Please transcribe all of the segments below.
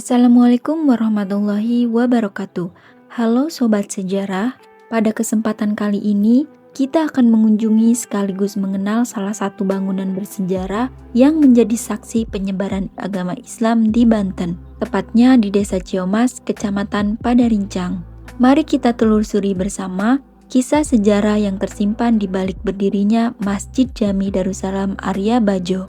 Assalamualaikum warahmatullahi wabarakatuh. Halo Sobat Sejarah, pada kesempatan kali ini kita akan mengunjungi sekaligus mengenal salah satu bangunan bersejarah yang menjadi saksi penyebaran agama Islam di Banten, tepatnya di Desa Ciomas, Kecamatan Padarincang. Mari kita telusuri bersama kisah sejarah yang tersimpan di balik berdirinya Masjid Jami Darussalam Arya Bajo.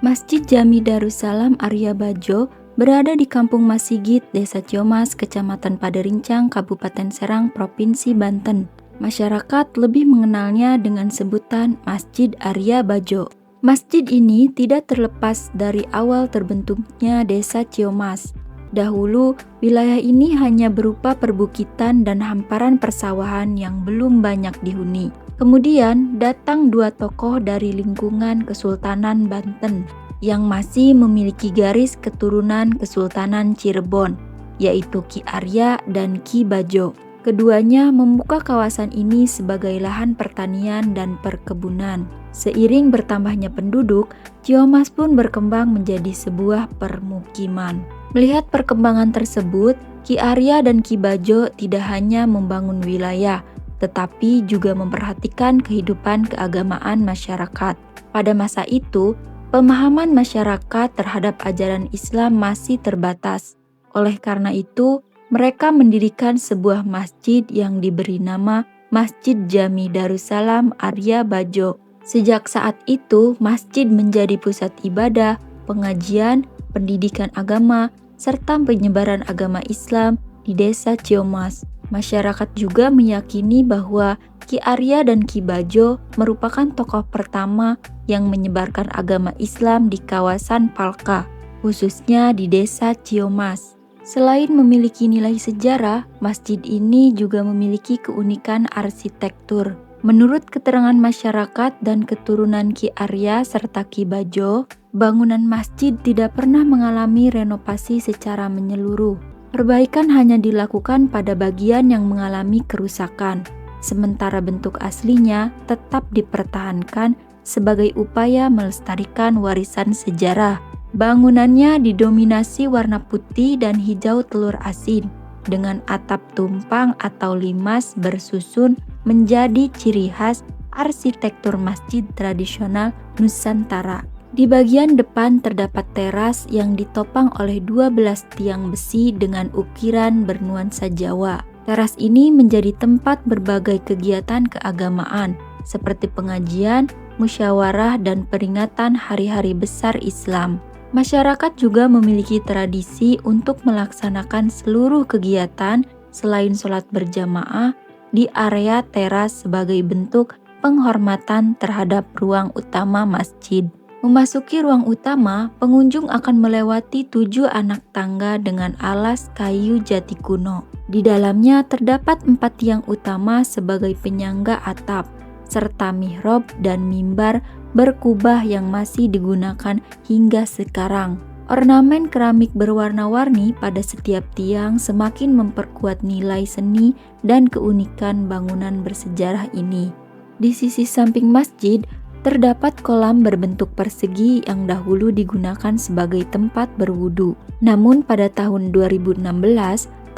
Masjid Jami Darussalam Arya Bajo berada di Kampung Masigit, Desa Ciomas, Kecamatan Padarincang, Kabupaten Serang, Provinsi Banten. Masyarakat lebih mengenalnya dengan sebutan Masjid Arya Bajo. Masjid ini tidak terlepas dari awal terbentuknya Desa Ciomas. Dahulu, wilayah ini hanya berupa perbukitan dan hamparan persawahan yang belum banyak dihuni. Kemudian datang dua tokoh dari lingkungan Kesultanan Banten yang masih memiliki garis keturunan Kesultanan Cirebon, yaitu Ki Arya dan Ki Bajo. Keduanya membuka kawasan ini sebagai lahan pertanian dan perkebunan. Seiring bertambahnya penduduk, Ciomas pun berkembang menjadi sebuah permukiman. Melihat perkembangan tersebut, Ki Arya dan Ki Bajo tidak hanya membangun wilayah, tetapi juga memperhatikan kehidupan keagamaan masyarakat. Pada masa itu, pemahaman masyarakat terhadap ajaran Islam masih terbatas. Oleh karena itu, mereka mendirikan sebuah masjid yang diberi nama Masjid Jami Darussalam Arya Bajo. Sejak saat itu, masjid menjadi pusat ibadah, pengajian, pendidikan agama, serta penyebaran agama Islam di Desa Ciomas. Masyarakat juga meyakini bahwa Ki Arya dan Ki Bajo merupakan tokoh pertama yang menyebarkan agama Islam di kawasan Palka, khususnya di Desa Ciomas. Selain memiliki nilai sejarah, masjid ini juga memiliki keunikan arsitektur. Menurut keterangan masyarakat dan keturunan Ki Arya serta Ki Bajo, bangunan masjid tidak pernah mengalami renovasi secara menyeluruh. Perbaikan hanya dilakukan pada bagian yang mengalami kerusakan, sementara bentuk aslinya tetap dipertahankan sebagai upaya melestarikan warisan sejarah. Bangunannya didominasi warna putih dan hijau telur asin, dengan atap tumpang atau limas bersusun menjadi ciri khas arsitektur masjid tradisional Nusantara. Di bagian depan terdapat teras yang ditopang oleh 12 tiang besi dengan ukiran bernuansa Jawa. Teras ini menjadi tempat berbagai kegiatan keagamaan seperti pengajian, musyawarah, dan peringatan hari-hari besar Islam. Masyarakat juga memiliki tradisi untuk melaksanakan seluruh kegiatan selain sholat berjamaah di area teras sebagai bentuk penghormatan terhadap ruang utama masjid. Memasuki ruang utama, pengunjung akan melewati 7 anak tangga dengan alas kayu jati kuno. Di dalamnya terdapat 4 tiang utama sebagai penyangga atap, serta mihrab dan mimbar berkubah yang masih digunakan hingga sekarang. Ornamen keramik berwarna-warni pada setiap tiang semakin memperkuat nilai seni dan keunikan bangunan bersejarah ini. Di sisi samping masjid, terdapat kolam berbentuk persegi yang dahulu digunakan sebagai tempat berwudu. Namun pada tahun 2016,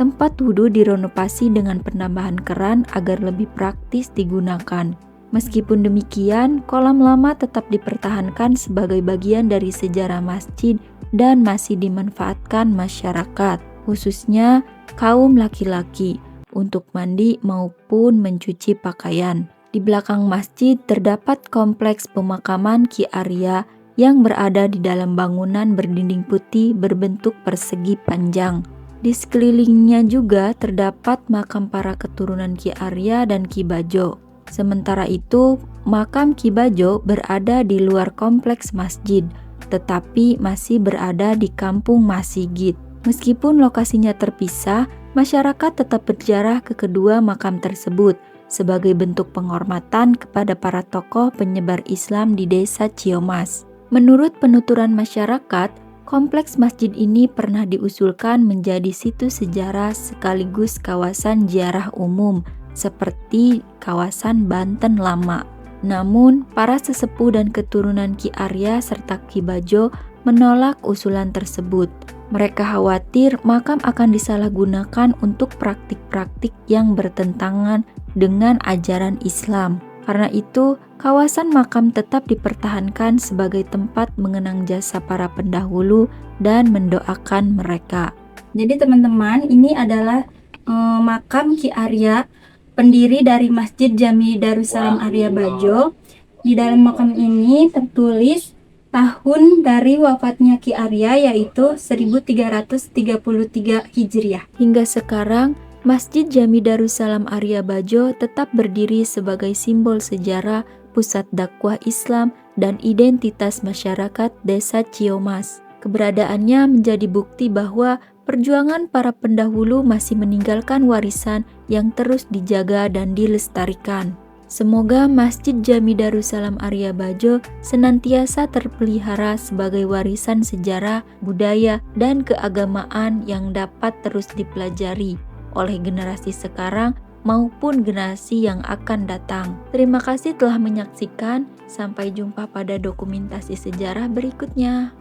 tempat wudu direnovasi dengan penambahan keran agar lebih praktis digunakan. Meskipun demikian, kolam lama tetap dipertahankan sebagai bagian dari sejarah masjid dan masih dimanfaatkan masyarakat, khususnya kaum laki-laki, untuk mandi maupun mencuci pakaian. Di belakang masjid terdapat kompleks pemakaman Ki Arya yang berada di dalam bangunan berdinding putih berbentuk persegi panjang. Di sekelilingnya juga terdapat makam para keturunan Ki Arya dan Ki Bajo. Sementara itu, makam Ki Bajo berada di luar kompleks masjid, tetapi masih berada di Kampung Masigit. Meskipun lokasinya terpisah, masyarakat tetap berziarah ke kedua makam tersebut sebagai bentuk penghormatan kepada para tokoh penyebar Islam di Desa Ciomas. Menurut penuturan masyarakat, kompleks masjid ini pernah diusulkan menjadi situs sejarah sekaligus kawasan ziarah umum seperti kawasan Banten Lama. Namun, para sesepuh dan keturunan Ki Arya serta Ki Bajo menolak usulan tersebut. Mereka khawatir makam akan disalahgunakan untuk praktik-praktik yang bertentangan dengan ajaran Islam. Karena itu, kawasan makam tetap dipertahankan sebagai tempat mengenang jasa para pendahulu dan mendoakan mereka. Jadi teman-teman, ini adalah makam Ki Arya, pendiri dari Masjid Jami Darussalam Arya Bajo. Di dalam makam ini tertulis tahun dari wafatnya Ki Arya, yaitu 1333 Hijriah. Hingga sekarang, Masjid Jami Darussalam Arya Bajo tetap berdiri sebagai simbol sejarah, pusat dakwah Islam, dan identitas masyarakat Desa Ciomas. Keberadaannya menjadi bukti bahwa perjuangan para pendahulu masih meninggalkan warisan yang terus dijaga dan dilestarikan. Semoga Masjid Jami Darussalam Arya Bajo senantiasa terpelihara sebagai warisan sejarah, budaya, dan keagamaan yang dapat terus dipelajari oleh generasi sekarang maupun generasi yang akan datang. Terima kasih telah menyaksikan. Sampai jumpa pada dokumentasi sejarah berikutnya.